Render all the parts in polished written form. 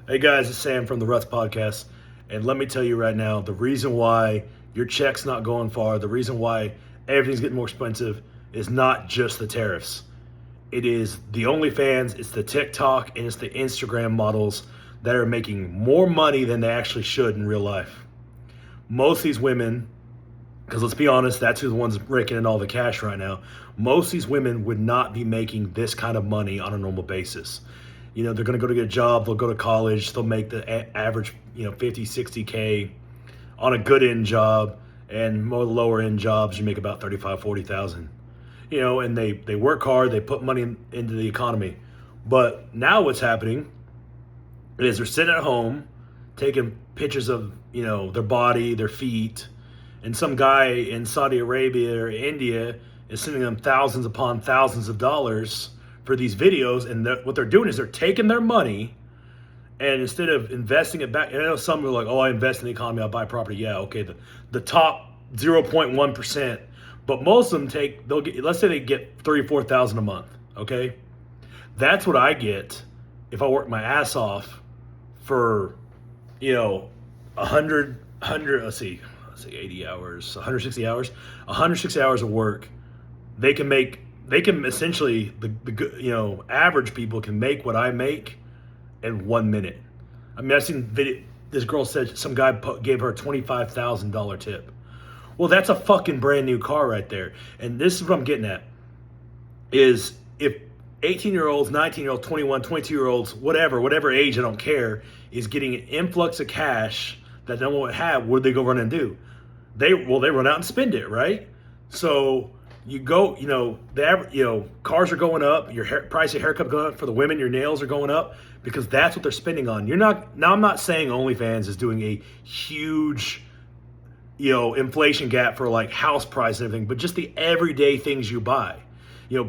Hey guys, it's Sam from the Ruts Podcast. And let me tell you right now, the reason why your check's not going far, the reason why everything's getting more expensive is not just the tariffs. It is the OnlyFans, it's the TikTok, and it's the Instagram models that are making more money than they actually should in real life. Most of these women, because let's be honest, that's who the ones raking in all the cash right now. Most of these women would not be making this kind of money on a normal basis. They're going to go to get a job, they'll go to college, they'll make the average, 50, 60K on a good end job, and more lower end jobs, you make about 35, 40,000. And they work hard, they put money into the economy. But now what's happening is they're sitting at home taking pictures of, their body, their feet, and some guy in Saudi Arabia or India is sending them thousands upon thousands of dollars for these videos. And what they're doing is they're taking their money, and instead of investing it back, and I know some are like, oh, I invest in the economy, I'll buy property. Yeah, okay, the top 0.1%, but most of them let's say they get 34,000 a month, okay? That's what I get if I work my ass off for, 100, let's see, 80 hours, 160 hours, 160 hours of work. They can essentially, the average people can make what I make in 1 minute. I mean, I've seen video. This girl said some guy gave her a $25,000 tip. Well, that's a fucking brand new car right there. And this is what I'm getting at, is if 18-year-olds, 19-year-olds, 21, 22-year-olds, whatever age, I don't care, is getting an influx of cash that they won't have, what do they go run and do? They run out and spend it, right? So you go, cars are going up, price of haircut going up for the women, your nails are going up because that's what they're spending on. I'm not saying OnlyFans is doing a huge, inflation gap for like house price and everything, but just the everyday things you buy.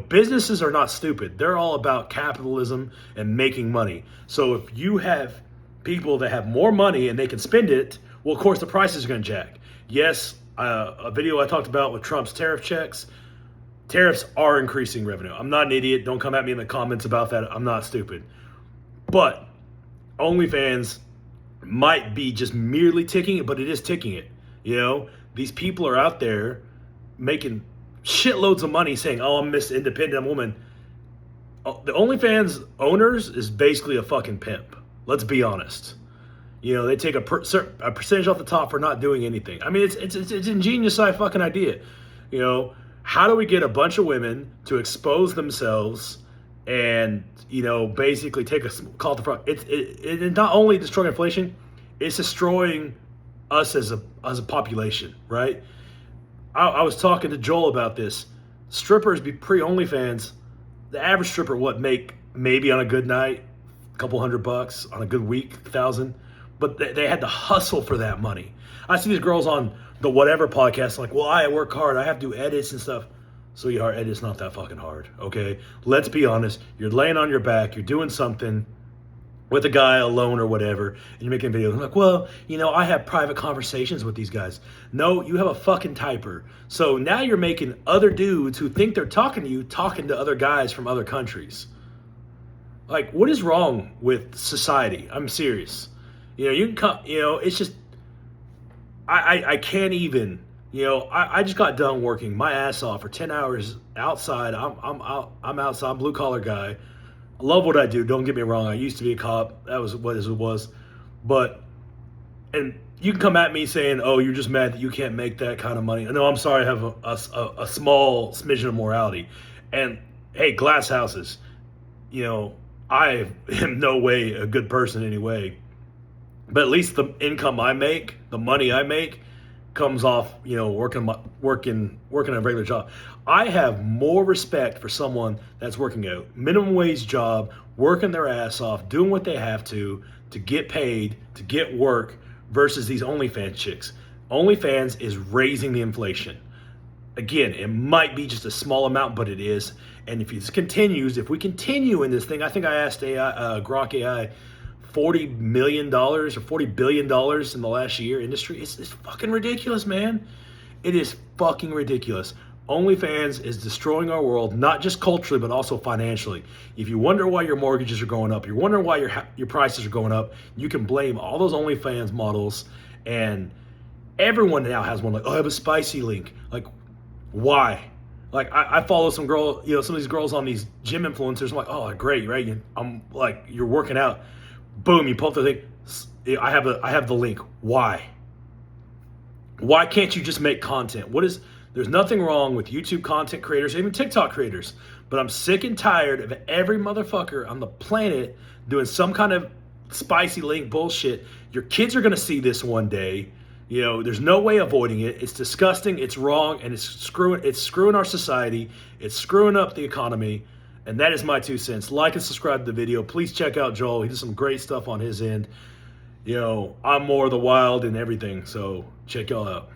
Businesses are not stupid. They're all about capitalism and making money. So if you have people that have more money and they can spend it, well, of course the prices are going to jack. Yes, a video I talked about with Trump's tariff checks. Tariffs are increasing revenue. I'm not an idiot. Don't come at me in the comments about that. I'm not stupid. But OnlyFans might be just merely ticking it, but it is ticking it. These people are out there making shitloads of money saying, oh, I'm Miss Independent Woman. The OnlyFans owners is basically a fucking pimp. Let's be honest. They take a percentage off the top for not doing anything. I mean, it's ingenious fucking idea. How do we get a bunch of women to expose themselves and, basically take a call at the front? It's not only destroying inflation, it's destroying us as a population, right? I was talking to Joel about this. Strippers pre-OnlyFans, the average stripper make maybe on a good night, a couple $100, on a good week, 1,000. But they had to hustle for that money. I see these girls on the whatever podcast like, well, I work hard, I have to do edits and stuff. Sweetheart, edit's not that fucking hard, okay? Let's be honest. You're laying on your back, you're doing something with a guy alone or whatever, and you're making videos. I'm like, well, I have private conversations with these guys. No, you have a fucking typer. So now you're making other dudes who think they're talking to you, talking to other guys from other countries. Like, what is wrong with society? I'm serious. You can come, it's just, I can't even, I just got done working my ass off for 10 hours outside. I'm outside, I'm a blue collar guy. I love what I do. Don't get me wrong. I used to be a cop. That was what it was. And you can come at me saying, oh, you're just mad that you can't make that kind of money. No, I'm sorry. I have a small smidgen of morality. And hey, glass houses, I am no way a good person anyway. But at least the income I make, the money I make, comes off, working a regular job. I have more respect for someone that's working a minimum wage job, working their ass off, doing what they have to get paid, to get work, versus these OnlyFans chicks. OnlyFans is raising the inflation. Again, it might be just a small amount, but it is. And if we continue in this thing, I think I asked Grok AI, $40 million or $40 billion in the last year industry. It's fucking ridiculous, man. It is fucking ridiculous. OnlyFans is destroying our world, not just culturally, but also financially. If you wonder why your mortgages are going up, you're wondering why your prices are going up, you can blame all those OnlyFans models. And everyone now has one, like, oh, I have a spicy link. Like, why? Like, I follow some girl, some of these girls on these gym influencers. I'm like, oh, great, right? I'm like, you're working out. Boom, you pull up the thing. I have the link. Why? Why can't you just make content? There's nothing wrong with YouTube content creators, even TikTok creators. But I'm sick and tired of every motherfucker on the planet doing some kind of spicy link bullshit. Your kids are going to see this one day. There's no way avoiding it. It's disgusting, it's wrong, and it's screwing our society. It's screwing up the economy. And that is my 2 cents. Like and subscribe to the video. Please check out Joel. He does some great stuff on his end. I'm more of the wild and everything. So check y'all out.